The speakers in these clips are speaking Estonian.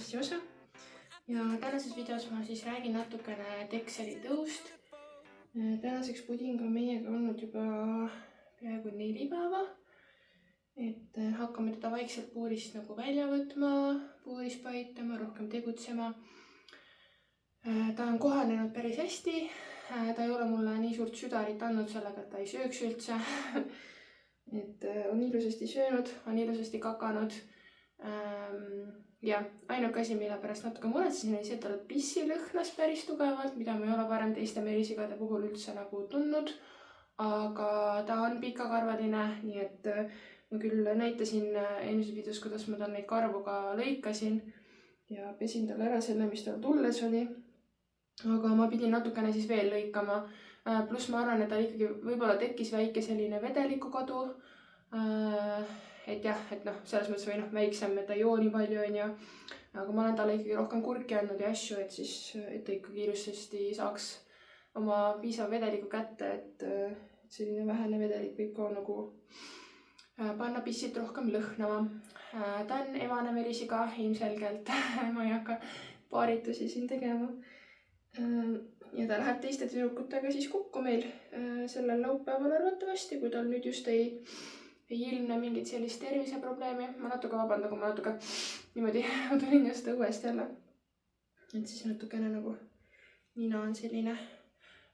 podcasti osa ja tänases videos ma siis räägin natukene Texeli tõust. Tänaseks puding on meiega olnud juba peaaegu 4 päeva. Et hakkame teda vaikselt puurist nagu välja võtma, puuris paitama, rohkem tegutsema. Ta on kohanenud päris hästi. Ta ei ole mulle nii suurt südarit andnud sellega, et ta ei sööks üldse. Et on ilusasti söönud, on ilusasti kakanud. Ja ainuke asi, mille pärast natuke muretsesin, oli see, et tal pissi lõhnas päris tugevalt, mida ma ei ole varem teiste merisigade puhul üldse nagu tundnud. Aga ta on pikakarvaline, nii et ma küll näitasin eelmises videos, kuidas ma tal neid karvu ka lõikasin ja pesin tal ära selle, mis tal tulles oli. Aga ma pidin natukene siis veel lõikama. Pluss ma arvan, et tal ikkagi võib-olla tekkis väike selline vedeliku kadu. Et jah, et selles mõttes või väiksem, et ta ei joo nii palju on ja. Aga ma olen talle ikkagi rohkem kurki andnud ja asju, et siis et ta ikkagi ilusasti saaks oma piisav vedeliku kätte, et selline vähene vedelik võib ka nagu panna pissit rohkem lõhnama. Ta on evane merisiga ilmselgelt, ma ei hakka paaritusi siin tegema. Ja ta läheb teiste tüdrukutega siis kokku meil sellel laupäeval arvatavasti, kui tal nüüd just ei ilmne mingit sellist terviseprobleemi. Ma natuke vabandan, kui ma natuke niimoodi tulin just õuest jälle. Et siis natukene nagu nina on selline.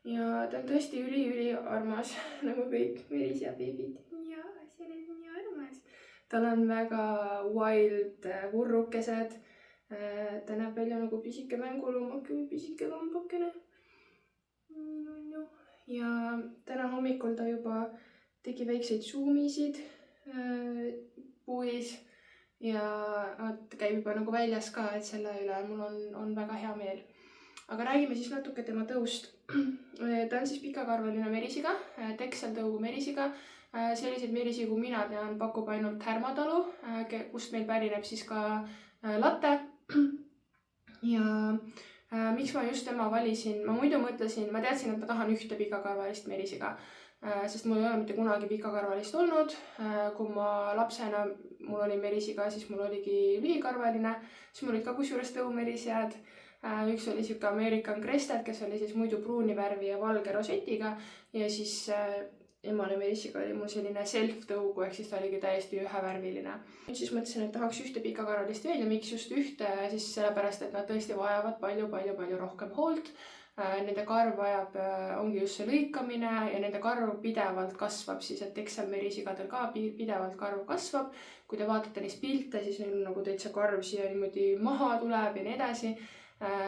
Ja ta on tõesti üli armas, nagu kõik merisea beebid. Ja, see on nii armas. Tal on väga wild vurrukesed. Ta näeb välja nagu pisike mängulummake või pisike lambakene. Ja täna hommikul ta juba tegi väikseid suumisid puuris ja käib juba nagu väljas ka, et selle üle mul on väga hea meel. Aga räägime siis natuke tema tõust. Ta on siis pikakarvaline merisiga, Texel tõugu merisiga. Selliseid merisigu mina tean pakub ainult Härmatalu, kust meil pärineb siis ka latte. Ja miks ma just tema valisin? Ma muidu mõtlesin, ma teadsin, et ma tahan ühte pikakarvalist merisiga. Sest mul ei ole mitte kunagi pikakarvalist olnud. Kui ma lapsena mul oli merisiga, siis mul oligi lühikarvaline. Siis mul olid ka kusjuures tõumerisjad. Üks oli siuke American Crested, kes oli siis muidu pruuni värvi ja valge rosetiga. Ja siis emane merisiga oli mul selline self-tõugu, ehk siis ta oligi täiesti ühevärviline. Nüüd siis mõtlesin, et tahaks ühte pikakarvalist veel ja miks just ühte, siis sellepärast, et nad tõesti vajavad palju rohkem hoolt. Nende karv vajab, ongi just see lõikamine ja nende karv pidevalt kasvab siis, et Texel merisigadel ka pidevalt karv kasvab. Kui te vaatate neist pilte, siis neil nagu täitsa karv siia niimoodi maha tuleb ja nii edasi.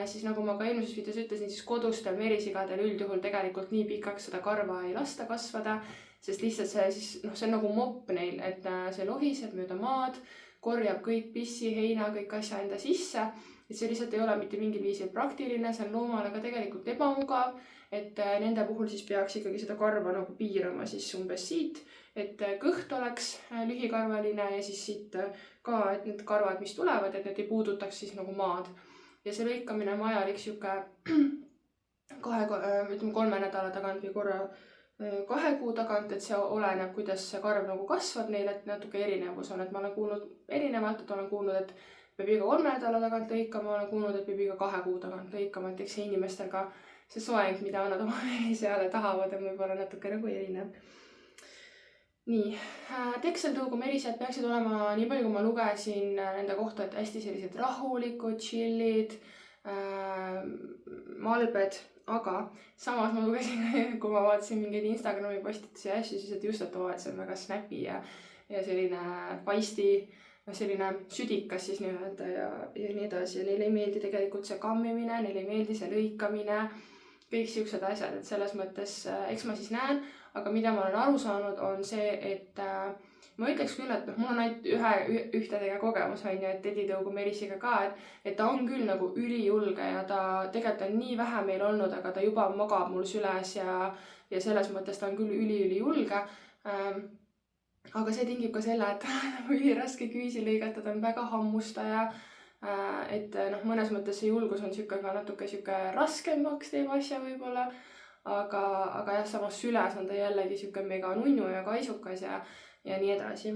Siis nagu ma ka eelmises videos ütlesin, siis kodustel merisigadel üldjuhul tegelikult nii pikaks seda karva ei lasta kasvada, sest lihtsalt see on nagu mopp neil, et see lohiseb mööda maad, korjab kõik pissi, heina, kõik asja enda sisse. Et see lihtsalt ei ole mitte mingil viisil praktiline, see on loomale ka tegelikult ebamugav, et nende puhul siis peaks ikkagi seda karva nagu piirama siis umbes siit, et kõht oleks lühikarvaline ja siis siit ka, et need karvad, mis tulevad, et need ei puudutaks siis nagu maad. Ja see lõikamine on vajalik siuke 3 nädala tagant või korra 2 kuu tagant, et see oleneb, kuidas see karv nagu kasvab neil, et natuke erinevus on, et ma olen kuulnud erinevalt, et olen kuulnud, et peab iga 3 nädala tagant lõikama, olen kuulnud, et peab iga 2 kuu tagant lõikama, et eks see inimestel ka see soeng, mida nad oma meriseale tahavad, on võib-olla natuke nagu erinev. Nii, Texel tõugu merised peaksid olema, nii palju kui ma lugesin nende kohta, et hästi sellised rahulikud, chillid, malbed, aga samas ma lugesin, kui ma vaatasin mingeid Instagrami postitusi ja asju, siis et just, et see on väga snappy ja selline paisti, selline südikas siis nii-öelda ja nii edasi. Ja neile ei meeldi tegelikult see kammimine, neile ei meeldi see lõikamine, kõik siuksed asjad, et selles mõttes, eks ma siis näen, aga mida ma olen aru saanud, on see, et ma ütleks küll, et mul on ainult ühtedega kogemus, et teditõugu merisiga ka, et ta on küll nagu ülijulge ja ta tegelikult on nii vähe meil olnud, aga ta juba magab mul süles ja selles mõttes ta on küll ülijulge. Aga see tingib ka selle, et üliraske küüsi lõigata, ta on väga hammustaja. Et mõnes mõttes see julgus on ka natuke raskemaks teeb asja võib-olla, aga jah, samas süles on ta jällegi siuke mega nunnu ja kaisukas ja nii edasi.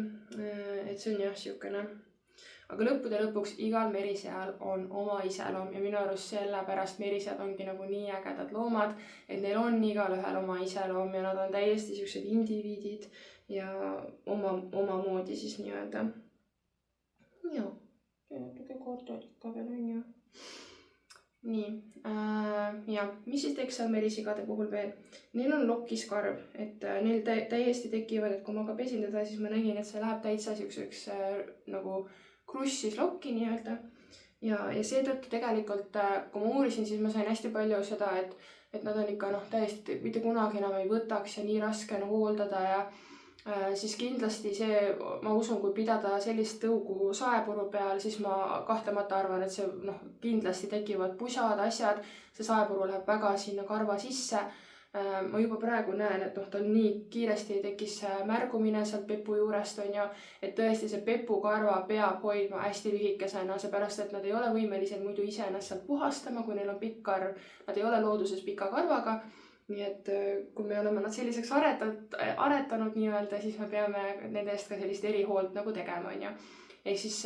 Et see on jah siukene aga lõppude lõpuks igal meriseal on oma iseloom ja minu arust sellepärast merisead ongi nagu nii ägedad loomad, et neil on igalühel oma iseloom ja nad on täiesti siuksed indiviidid ja omamoodi siis nii-öelda. Jaa, natuke koortoodika veel on ju. Nii, ja mis siis Texel merisigade puhul veel? Neil on lokkiskarv, et neil täiesti tekivad, et kui ma ka pesin teda, siis ma nägin, et see läheb täitsa siukseks nagu krussis lokki nii-öelda. Ja seetõttu tegelikult, kui ma uurisin, siis ma sain hästi palju seda, et nad on ikka täiesti mitte kunagi enam ei võtaks ja nii raske hooldada ja siis kindlasti see, ma usun, kui pidada sellist tõugu saepuru peal, siis ma kahtlemata arvan, et see kindlasti tekivad pusad, asjad, see saepuru läheb väga sinna karva sisse. Ma juba praegu näen, et tal nii kiiresti tekkis märgumine sealt pepu juurest on ju, et tõesti see pepukarva peab hoidma hästi lühikesena, seepärast, et nad ei ole võimelised muidu ise ennast sealt puhastama, kui neil on pikk karv, nad ei ole looduses pika karvaga. Nii et kui me oleme nad selliseks aretanud nii-öelda, siis me peame nende eest ka sellist erihoolt nagu tegema, on ju. Ehk siis,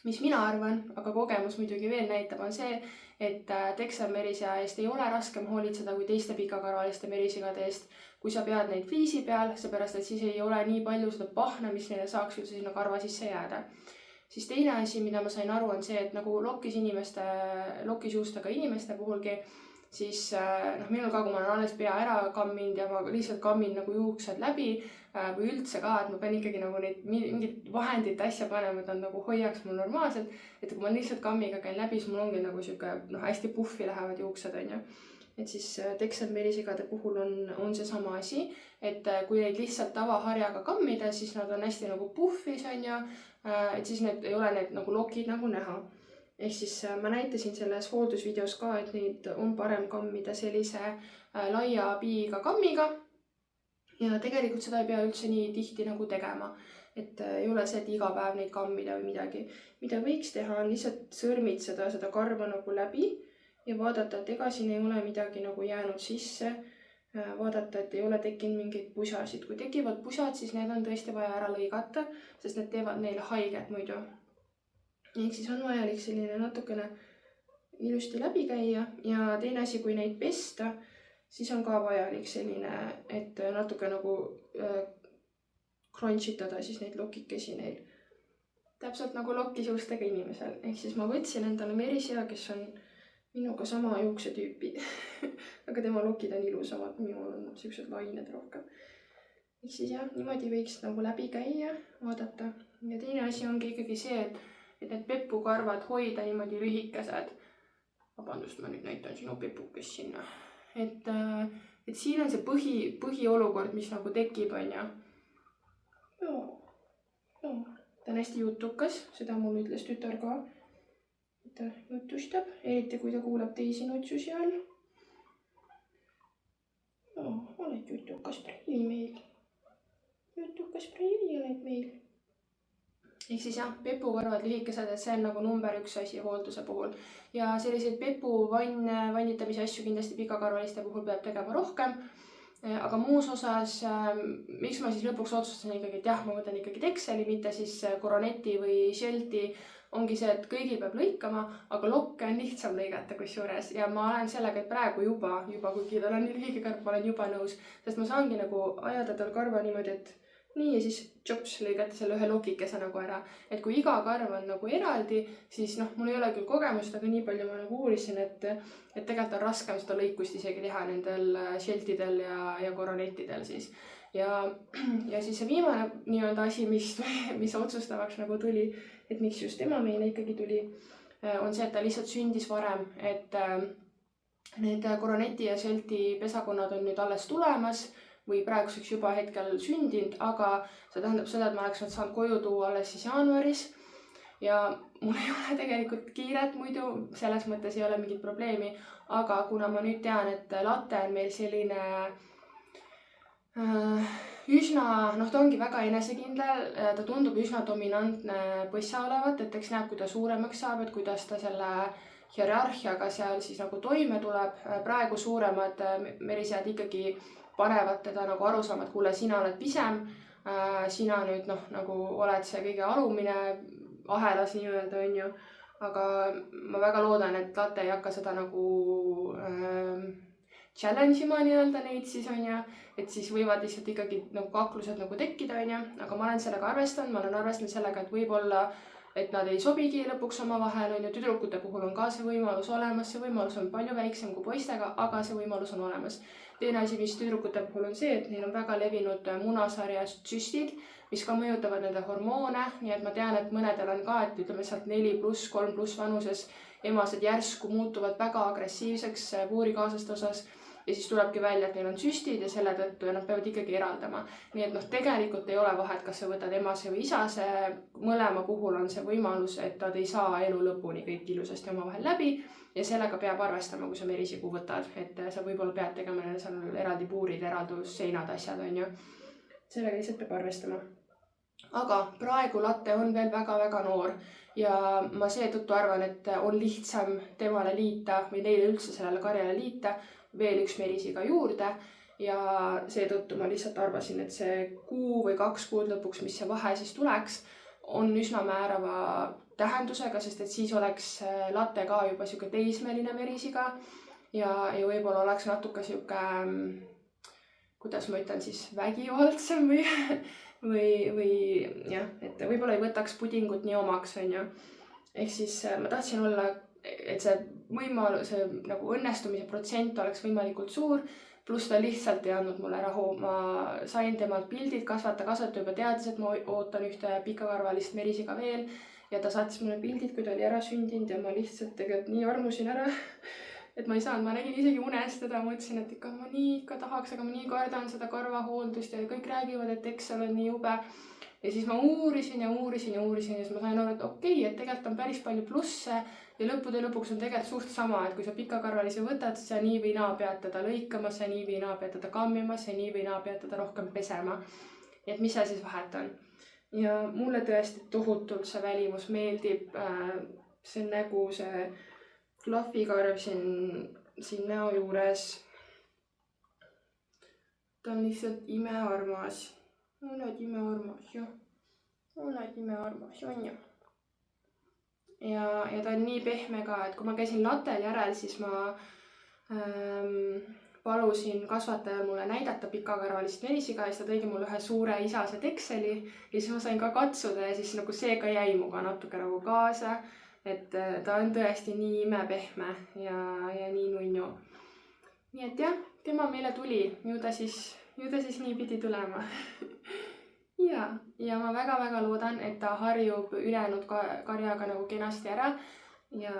mis mina arvan, aga kogemus muidugi veel näitab, on see, et Texel merisea eest ei ole raskem hoolitseda kui teiste pikakarvaliste merisigade eest, kui sa pead neid fliisi peal, seepärast, et siis ei ole nii palju seda pahna, mis neile saaks üldse sinna karva sisse jääda. Siis teine asi, mida ma sain aru, on see, et nagu lokisjuustega inimeste puhulgi, siis minul ka, kui ma olen alles pea ära kamminud ja ma lihtsalt kammin nagu juuksed läbi või üldse ka, et ma pean ikkagi nagu neid mingit vahendit asja panema, et nad nagu hoiaks mul normaalselt, et kui ma lihtsalt kammiga käin läbi, siis mul ongi nagu siuke hästi puffi lähevad juuksed, on ju. Et siis Texel merisigade puhul on see sama asi, et kui neid lihtsalt tavaharjaga kammida, siis nad on hästi nagu puffis, on ju, et siis need ei ole need nagu lokid nagu näha. Ehk siis ma näitasin selles hooldusvideos ka, et neid on parem kammida sellise laia piiga kammiga ja tegelikult seda ei pea üldse nii tihti nagu tegema, et ei ole see, et iga päev neid kammida või midagi. Mida võiks teha, on lihtsalt sõrmitseda seda karva nagu läbi ja vaadata, et ega siin ei ole midagi nagu jäänud sisse, vaadata, et ei ole tekkinud mingeid pusasid. Kui tekivad pusad, siis need on tõesti vaja ära lõigata, sest need teevad neile haiget muidu. Ehk siis on vajalik selline natukene ilusti läbi käia ja teine asi, kui neid pesta, siis on ka vajalik selline, et natuke nagu crunchitada siis neid lokikesi neil. Täpselt nagu lokkisuustega inimesel. Ehk siis ma võtsin endale merisea, kes on minuga sama juukse tüüpi. Aga tema lokid on ilusamad, minul on siuksed lained rohkem. Ehk siis jah, niimoodi võiks nagu läbi käia, vaadata. Ja teine asi ongi ikkagi see, et need pepukarvad hoida niimoodi lühikesed. Vabandust, ma nüüd näitan sinu pepukes sinna. Et siin on see põhiolukord, mis nagu tekib, on ju. Ta on hästi jutukas, seda mul ütles tütar ka. Ta jutustab, eriti kui ta kuulab teisi nutsusi all. Oled jutukas preili meil. Jutukas preili oled meil. Ehk siis jah, pepukarvad lühikesed, et see on nagu number 1 asi hoolduse puhul. Ja selliseid vannitamise asju kindlasti pikakarvaliste puhul peab tegema rohkem. Aga muus osas, miks ma siis lõpuks otsustasin ikkagi, et jah, ma võtan ikkagi Texeli, mitte siis Coronetti või Shelti, ongi see, et kõigil peab lõikama, aga lokke on lihtsam lõigata kusjuures. Ja ma olen sellega, et praegu juba kuigi tal on nii lühike karv, ma olen juba nõus, sest ma saangi nagu ajada tal karva niimoodi, et nii ja siis jops lõigata selle ühe lokikese nagu ära. Et kui iga karv on nagu eraldi, siis mul ei ole küll kogemust, aga nii palju ma nagu uurisin, et tegelikult on raskem seda lõikust isegi teha nendel Sheltidel ja Coronettidel siis. Ja siis see viimane nii-öelda asi, mis otsustavaks nagu tuli, et miks just tema meile ikkagi tuli, on see, et ta lihtsalt sündis varem, et need Coronetti ja Shelti pesakonnad on nüüd alles tulemas või praeguseks juba hetkel sündinud, aga see tähendab seda, et ma oleks saanud koju tuua alles siis jaanuaris ja mul ei ole tegelikult kiiret muidu, selles mõttes ei ole mingit probleemi, aga kuna ma nüüd tean, et latte on meil selline üsna, ta ongi väga enesekindel, ta tundub üsna dominantne põssa olevat, et eks näeb, kui ta suuremaks saab, et kuidas ta selle hierarhiaga seal siis nagu toime tuleb. Praegu suuremad merisead ikkagi panevad teda nagu aru saama, et kuule, sina oled pisem, sina nüüd nagu oled see kõige alumine ahelas nii-öelda, on ju. Aga ma väga loodan, et latte ei hakka seda nagu challenge ima nii-öelda neid siis, on ju. Et siis võivad lihtsalt ikkagi nagu kaklused nagu tekkida, on ju. Aga ma olen sellega arvestanud, ma olen arvestanud sellega, et võib-olla et nad ei sobigi lõpuks omavahel, on ju. Tüdrukute puhul on ka see võimalus olemas, see võimalus on palju väiksem kui poistega, aga see võimalus on olemas. Teine asi, mis tüdrukute puhul on see, et neil on väga levinud munasarjas tsüstid, mis ka mõjutavad nende hormoone, nii et ma tean, et mõnedel on ka, et ütleme sealt 4+, 3+ vanuses emased järsku muutuvad väga agressiivseks puurikaaslaste osas ja siis tulebki välja, et neil on tsüstid ja selle tõttu nad peavad ikkagi eraldama. Nii et tegelikult ei ole vahet, kas sa võtad emase või isase, mõlema puhul on see võimalus, et nad ei saa elu lõpuni kõik ilusasti omavahel läbi ja sellega peab arvestama, kui sa merisigu võtad, et sa võib-olla pead tegema seal eraldi puurid, eraldusseinad, asjad, on ju. Sellega lihtsalt peab arvestama. Aga praegu latte on veel väga-väga noor ja ma seetõttu arvan, et on lihtsam temale liita või neile üldse sellele karjale liita veel üks merisiga juurde ja seetõttu ma lihtsalt arvasin, et see 1 või 2 kuud lõpuks, mis see vahe siis tuleks, on üsna määrava tähendusega, sest et siis oleks latte ka juba siuke teismeline merisiga ja võib-olla oleks natuke siuke, kuidas ma ütlen siis, vägivaldsem või jah, et võib-olla ei võtaks pudingut nii omaks, on ju. Ehk siis ma tahtsin olla, et see võimalus, nagu õnnestumise protsent oleks võimalikult suur, pluss ta lihtsalt ei andnud mulle rahu. Ma sain temalt pildid, kasvata juba teadis, et ma ootan ühte pikakarvalist merisiga veel ja ta saatis mulle pildid, kui ta oli ära sündinud ja ma lihtsalt tegelikult nii armusin ära, et ma ei saanud, ma nägin isegi unest teda, mõtlesin, et ikka ma nii ikka tahaks, aga ma nii kardan seda karvahooldust ja kõik räägivad, et Excel on nii jube. Ja siis ma uurisin ja siis ma sain aru, et okei, et tegelikult on päris palju plusse ja lõppude lõpuks on tegelikult suht sama, et kui sa pikakarvalise võtad, siis sa nii või naa pead teda lõikama, sa nii või naa pead teda kammima, sa nii või naa pead teda rohkem pesema. Et mis seal siis vahet on? Ja mulle tõesti tohutult see välimus meeldib, see nägu, see klahvikarv siin näo juures. Ta on lihtsalt imearmas. Oled imearmas, jah. Oled imearmas, on ju. Ja ta on nii pehme ka, et kui ma käisin latel järel, siis ma palusin kasvatajal mulle näidata pikakarvalist merisiga ja siis ta tõigi mulle ühe suure isase Texeli ja siis ma sain ka katsuda ja siis nagu see ka jäi muga natuke nagu kaasa. Et ta on tõesti nii imepehme ja nii nunnu. Nii et jah, tema meile tuli, ju ta siis nii pidi tulema. ja ma väga-väga loodan, et ta harjub ülejäänud karjaga nagu kenasti ära ja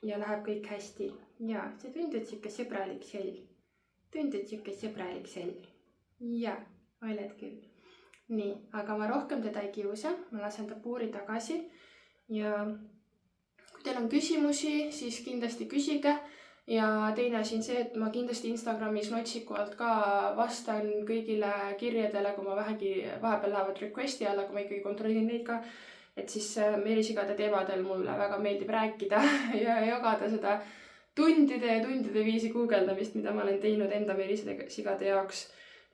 läheb kõik hästi. Ja see tundub siuke sõbralik sell. Ja, oled küll. Nii, aga ma rohkem teda ei kiusa, ma lasen ta puuri tagasi ja kui teil on küsimusi, siis kindlasti küsige. Ja teine asi on see, et ma kindlasti Instagramis Notsiku alt ka vastan kõigile kirjadele, kui ma vähegi vahepeal lähevad requesti alla, kui ma ikkagi kontrollin neid ka. Et siis merisigade teemadel mulle väga meeldib rääkida ja jagada seda tundide viisi guugeldamist, mida ma olen teinud enda merisigade jaoks.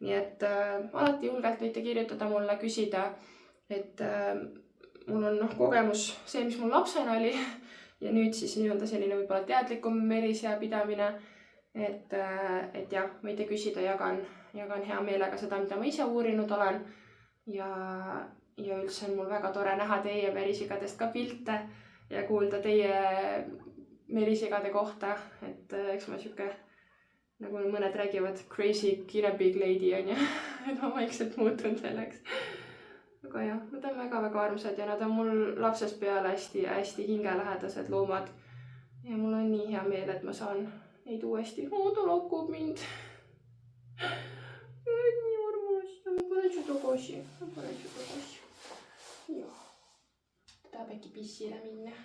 Nii et alati julgelt võite kirjutada mulle, küsida, et mul on kogemus see, mis mul lapsena oli ja nüüd siis nii-öelda selline võib-olla teadlikum merisea pidamine. Et jah, võite küsida, jagan hea meelega seda, mida ma ise uurinud olen. Ja üldse on mul väga tore näha teie merisigadest ka pilte ja kuulda teie merisigade kohta. Et eks ma siuke, nagu mõned räägivad, crazy guinea-pig lady on ju, et ma vaikselt muutun selleks. Aga jah, nad on väga-väga armsad ja nad on mul lapsest peale hästi hingelähedased loomad. Ja mul on nii hea meel, et ma saan neid uuesti. Ta lakub mind. Nii armas. Ma panen seda tagasi. Jah. Ta tahab äkki pissile minna.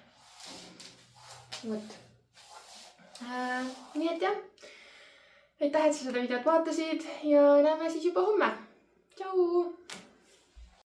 Võt. Nii et jah. Aitäh, et sa seda videot vaatasid ja näeme siis juba homme. Tšau!